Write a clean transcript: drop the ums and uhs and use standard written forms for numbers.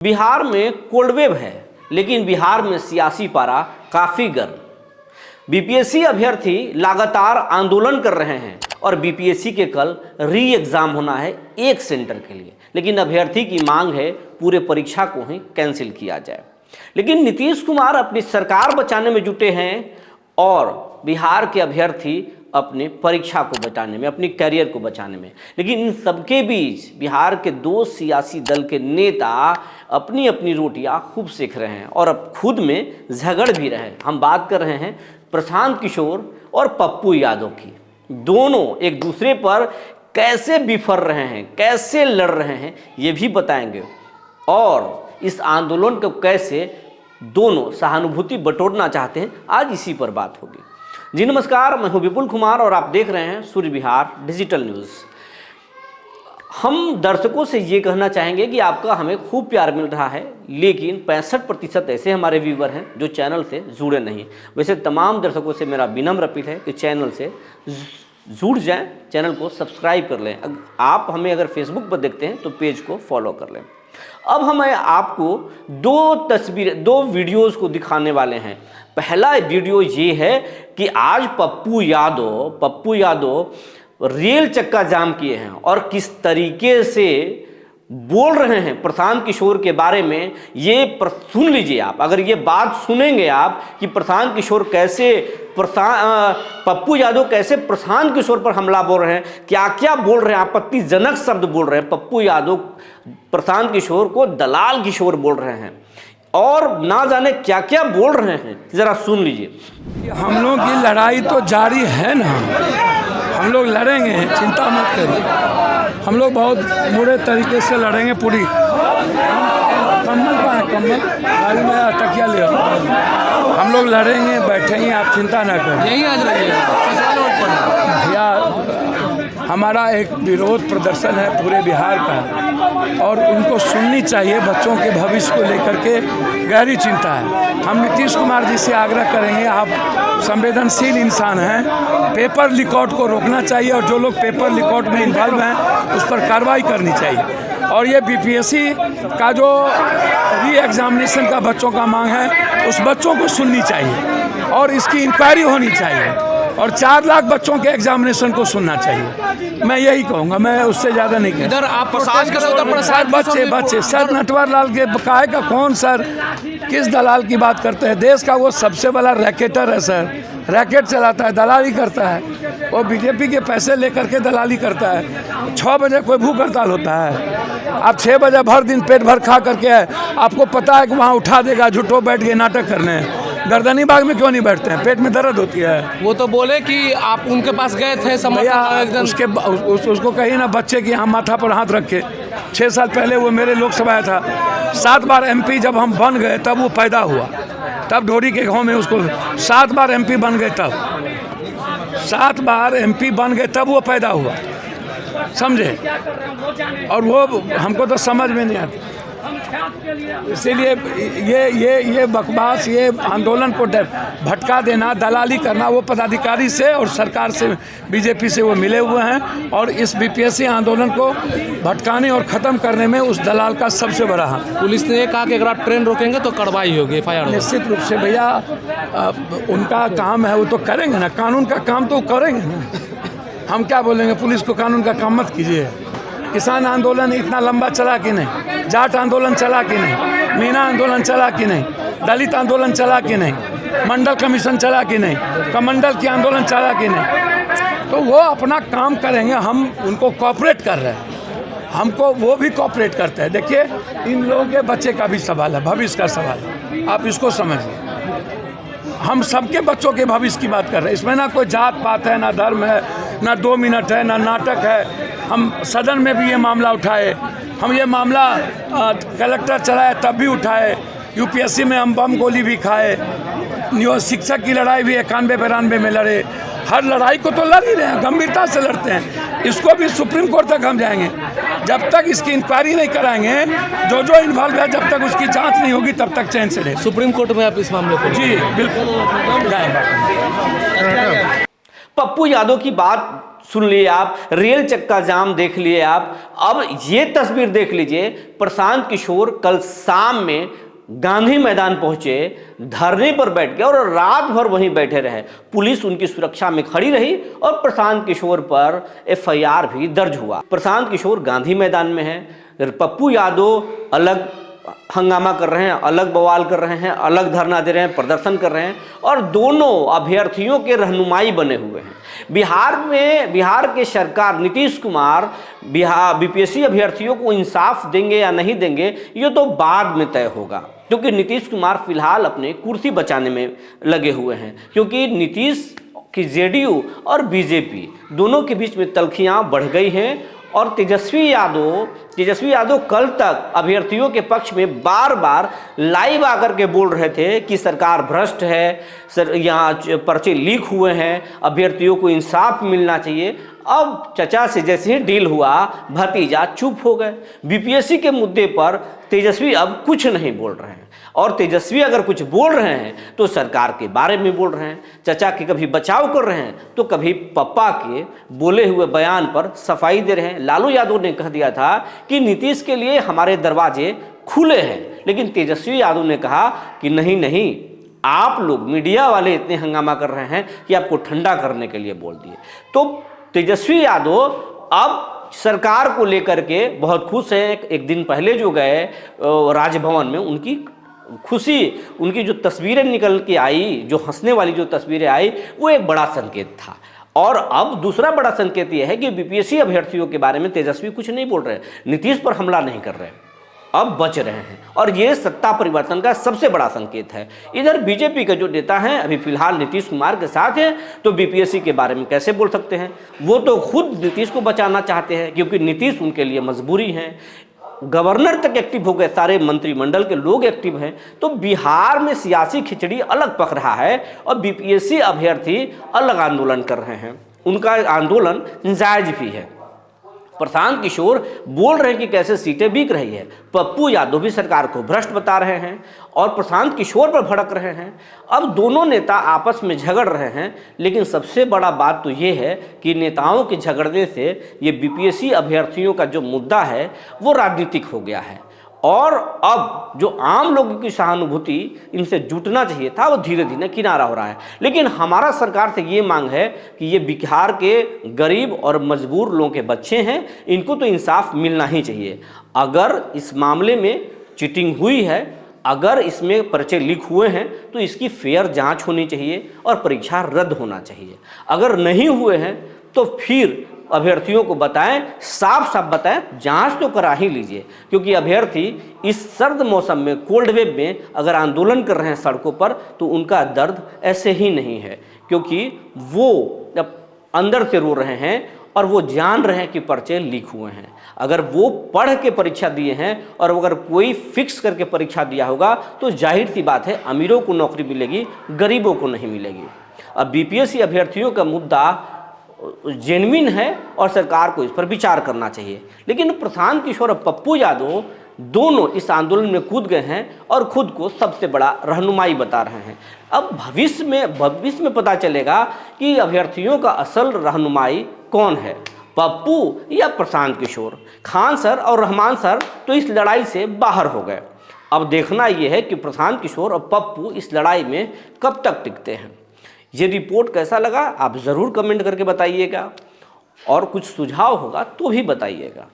बिहार में cold wave है, लेकिन बिहार में सियासी पारा काफ़ी गर्म। बीपीएससी अभ्यर्थी लगातार आंदोलन कर रहे हैं और बीपीएससी के कल री एग्ज़ाम होना है एक सेंटर के लिए, लेकिन अभ्यर्थी की मांग है पूरे परीक्षा को ही कैंसिल किया जाए। लेकिन नीतीश कुमार अपनी सरकार बचाने में जुटे हैं और बिहार के अभ्यर्थी अपने परीक्षा को बचाने में, अपनी करियर को बचाने में। लेकिन इन सबके बीच बिहार के दो सियासी दल के नेता अपनी अपनी रोटियां खूब सेक रहे हैं और अब खुद में झगड़ भी रहे हैं। हम बात कर रहे हैं प्रशांत किशोर और पप्पू यादव की। दोनों एक दूसरे पर कैसे बिफर रहे हैं, कैसे लड़ रहे हैं, ये भी बताएंगे और इस आंदोलन को कैसे दोनों सहानुभूति बटोरना चाहते हैं, आज इसी पर बात होगी। जी नमस्कार, मैं हूं विपुल कुमार और आप देख रहे हैं सूर्य विहार डिजिटल न्यूज़। हम दर्शकों से ये कहना चाहेंगे कि आपका हमें खूब प्यार मिल रहा है, लेकिन 65% ऐसे हमारे व्यूवर हैं जो चैनल से जुड़े नहीं। वैसे तमाम दर्शकों से मेरा विनम्र अपील है कि चैनल से जुड़ जाएं, चैनल को सब्सक्राइब कर लें। आप हमें अगर फेसबुक पर देखते हैं तो पेज को फॉलो कर लें। अब हम आपको दो वीडियोज़ को दिखाने वाले हैं। पहला वीडियो ये है कि आज पप्पू यादव रेल चक्का जाम किए हैं और किस तरीके से बोल रहे हैं प्रशांत किशोर के बारे में। ये सुन लीजिए आप, अगर ये बात सुनेंगे आप कि प्रशांत किशोर कैसे पप्पू यादव कैसे प्रशांत किशोर पर हमला बोल रहे हैं, क्या क्या बोल रहे हैं, आपत्तिजनक शब्द बोल रहे हैं। पप्पू यादव प्रशांत किशोर को दलाल किशोर बोल रहे हैं और ना जाने क्या क्या बोल रहे हैं, जरा सुन लीजिए। हम लोग की लड़ाई तो जारी है ना, हम लोग लड़ेंगे, चिंता मत करिए। हम लोग बहुत बुरे तरीके से लड़ेंगे। पूरी कम्बल का है, कम्बल गाड़ी में तकिया ले आओ। हम लोग लड़ेंगे, बैठेंगे, आप चिंता ना करें। यही आज भैया हमारा एक विरोध प्रदर्शन है पूरे बिहार का और उनको सुननी चाहिए। बच्चों के भविष्य को लेकर के गहरी चिंता है। हम नीतीश कुमार जी से आग्रह करेंगे, आप संवेदनशील इंसान हैं, पेपर लीकआउट को रोकना चाहिए और जो लोग पेपर लीकआउट में इन्वॉल्व हैं उस पर कार्रवाई करनी चाहिए। और ये बीपीएससी का जो री एग्जामिनेशन का बच्चों का मांग है, उस बच्चों को सुननी चाहिए और इसकी इंक्वायरी होनी चाहिए और 4 लाख बच्चों के एग्जामिनेशन को सुनना चाहिए। मैं यही कहूँगा, मैं उससे ज़्यादा नहीं कहूँगा। इधर आप प्रसाद कर रहे हो, सर बच्चे सर नटवर लाल के बकाए का कौन सर, किस दलाल की बात करते हैं? देश का वो सबसे बड़ा रैकेटर है सर, रैकेट चलाता है, दलाली करता है। वो बीजेपी के पैसे लेकर के दलाली करता है। 6 बजे कोई भूख हड़ताल होता है, आप 6 बजे भर दिन पेट भर खा करके आपको पता है कि वहाँ उठा देगा, झूठो बैठ गए नाटक करने। गर्दनी बाग में क्यों नहीं बैठते हैं? पेट में दर्द होती है। वो तो बोले कि आप उनके पास गए थे उसको कही ना बच्चे की यहाँ माथा पर हाथ रखे। 6 साल पहले वो मेरे लोकसभा आया था, 7 बार एमपी जब हम बन गए तब वो पैदा हुआ। तब ढोरी के गांव में उसको 7 बार एमपी बन गए, तब 7 बार एमपी बन गए तब वो पैदा हुआ, समझे? और वो हमको तो समझ में नहीं आता। इसीलिए ये बकवास, ये आंदोलन को भटका देना, दलाली करना, वो पदाधिकारी से और सरकार से, बीजेपी से वो मिले हुए हैं और इस बीपीएससी आंदोलन को भटकाने और ख़त्म करने में उस दलाल का सबसे बड़ा हाथ। पुलिस ने कहा कि अगर आप ट्रेन रोकेंगे तो कार्रवाई होगी, एफआईआर। निश्चित रूप से भैया उनका काम है, वो तो करेंगे ना, कानून का काम तो करेंगे ना। हम क्या बोलेंगे पुलिस को कानून का काम मत कीजिए। किसान आंदोलन इतना लंबा चला कि नहीं, जाट आंदोलन चला कि नहीं, मीना आंदोलन चला कि नहीं, दलित आंदोलन चला कि नहीं, मंडल कमीशन चला कि नहीं, कमंडल की आंदोलन चला कि नहीं। तो वो अपना काम करेंगे, हम उनको कोऑपरेट कर रहे हैं, हमको वो भी कोऑपरेट करते हैं। देखिए इन लोगों के बच्चे का भी सवाल है, भविष्य का सवाल है, आप इसको समझिए। हम सबके बच्चों के भविष्य की बात कर रहे हैं। इसमें ना कोई जात पात है, ना धर्म है, ना 2 मिनट है, ना नाटक है। हम सदन में भी ये मामला उठाए, हम ये मामला कलेक्टर चलाए तब भी उठाए, यूपीएससी में हम बम गोली भी खाए, शिक्षक की लड़ाई भी 91-92 में लड़े। हर लड़ाई को तो लड़ ही रहे हैं, गंभीरता से लड़ते हैं। इसको भी सुप्रीम कोर्ट तक हम जाएंगे। जब तक इसकी इंक्वायरी नहीं कराएंगे, जो इन्वॉल्व है, जब तक उसकी जांच नहीं होगी तब तक चैन से रहे। सुप्रीम कोर्ट में आप इस मामले को? जी बिल्कुल जाएंगे। पप्पू यादव की बात सुन लिए आप, रेल चक्का जाम देख लिए आप। अब ये तस्वीर देख लीजिए, प्रशांत किशोर कल शाम में गांधी मैदान पहुंचे, धरने पर बैठ गए और रात भर वहीं बैठे रहे। पुलिस उनकी सुरक्षा में खड़ी रही और प्रशांत किशोर पर एफआईआर भी दर्ज हुआ। प्रशांत किशोर गांधी मैदान में है, पप्पू यादव अलग हंगामा कर रहे हैं, अलग बवाल कर रहे हैं, अलग धरना दे रहे हैं, प्रदर्शन कर रहे हैं और दोनों अभ्यर्थियों के रहनुमाई बने हुए हैं। बिहार के सरकार नीतीश कुमार बीपीएससी अभ्यर्थियों को इंसाफ देंगे या नहीं देंगे ये तो बाद में तय होगा, क्योंकि नीतीश कुमार फिलहाल अपने कुर्सी बचाने में लगे हुए हैं। क्योंकि नीतीश की जेडीयू और बीजेपी दोनों के बीच में तल्खियां बढ़ गई हैं और तेजस्वी यादव कल तक अभ्यर्थियों के पक्ष में बार बार लाइव आकर के बोल रहे थे कि सरकार भ्रष्ट है, यहाँ पर्चे लीक हुए हैं, अभ्यर्थियों को इंसाफ मिलना चाहिए। अब चचा से जैसे ही डील हुआ, भतीजा चुप हो गए। बीपीएससी के मुद्दे पर तेजस्वी अब कुछ नहीं बोल रहे हैं और तेजस्वी अगर कुछ बोल रहे हैं तो सरकार के बारे में बोल रहे हैं। चचा के कभी बचाव कर रहे हैं तो कभी पप्पा के बोले हुए बयान पर सफाई दे रहे हैं। लालू यादव ने कह दिया था कि नीतीश के लिए हमारे दरवाजे खुले हैं, लेकिन तेजस्वी यादव ने कहा कि नहीं, आप लोग मीडिया वाले इतने हंगामा कर रहे हैं कि आपको ठंडा करने के लिए बोल दिए। तो तेजस्वी यादव अब सरकार को लेकर के बहुत खुश है। एक दिन पहले जो गए राजभवन में, उनकी खुशी, उनकी जो तस्वीरें निकल के आई, जो हंसने वाली जो तस्वीरें आई, वो एक बड़ा संकेत था। और अब दूसरा बड़ा संकेत यह है कि बीपीएससी अभ्यर्थियों के बारे में तेजस्वी कुछ नहीं बोल रहे, नीतीश पर हमला नहीं कर रहे, अब बच रहे हैं और ये सत्ता परिवर्तन का सबसे बड़ा संकेत है। इधर बीजेपी के जो नेता हैं अभी फिलहाल नीतीश कुमार के साथ हैं, तो बीपीएससी के बारे में कैसे बोल सकते हैं? वो तो खुद नीतीश को बचाना चाहते हैं, क्योंकि नीतीश उनके लिए मजबूरी है। गवर्नर तक एक्टिव हो गए, सारे मंत्रिमंडल के लोग एक्टिव हैं। तो बिहार में सियासी खिचड़ी अलग पक रहा है और बीपीएससी अभ्यर्थी अलग आंदोलन कर रहे हैं। उनका आंदोलन जायज भी है। प्रशांत किशोर बोल रहे हैं कि कैसे सीटें बिक रही है, पप्पू यादव भी सरकार को भ्रष्ट बता रहे हैं और प्रशांत किशोर पर भड़क रहे हैं। अब दोनों नेता आपस में झगड़ रहे हैं, लेकिन सबसे बड़ा बात तो ये है कि नेताओं के झगड़ने से ये बीपीएससी अभ्यर्थियों का जो मुद्दा है वो राजनीतिक हो गया है और अब जो आम लोगों की सहानुभूति इनसे जुटना चाहिए था वो धीरे धीरे किनारा हो रहा है। लेकिन हमारा सरकार से ये मांग है कि ये बिहार के गरीब और मजबूर लोगों के बच्चे हैं, इनको तो इंसाफ मिलना ही चाहिए। अगर इस मामले में चीटिंग हुई है, अगर इसमें पर्चे लीक हुए हैं तो इसकी फेयर जांच होनी चाहिए और परीक्षा रद्द होना चाहिए। अगर नहीं हुए हैं तो फिर अभ्यर्थियों को बताएं, साफ साफ बताएं, जांच तो करा ही लीजिए। क्योंकि अभ्यर्थी इस सर्द मौसम में, कोल्ड वेव में अगर आंदोलन कर रहे हैं सड़कों पर, तो उनका दर्द ऐसे ही नहीं है, क्योंकि वो अब अंदर से रो रहे हैं और वो जान रहे हैं कि पर्चे लीक हुए हैं। अगर वो पढ़ के परीक्षा दिए हैं और अगर कोई फिक्स करके परीक्षा दिया होगा तो जाहिर सी बात है अमीरों को नौकरी मिलेगी, गरीबों को नहीं मिलेगी। अब बीपीएससी अभ्यर्थियों का मुद्दा जेन्युइन है और सरकार को इस पर विचार करना चाहिए। लेकिन प्रशांत किशोर और पप्पू यादव दोनों इस आंदोलन में कूद गए हैं और खुद को सबसे बड़ा रहनुमाई बता रहे हैं। अब भविष्य में पता चलेगा कि अभ्यर्थियों का असल रहनुमाई कौन है, पप्पू या प्रशांत किशोर। खान सर और रहमान सर तो इस लड़ाई से बाहर हो गए। अब देखना यह है कि प्रशांत किशोर और पप्पू इस लड़ाई में कब तक टिकते हैं। ये रिपोर्ट कैसा लगा आप ज़रूर कमेंट करके बताइएगा और कुछ सुझाव होगा तो भी बताइएगा।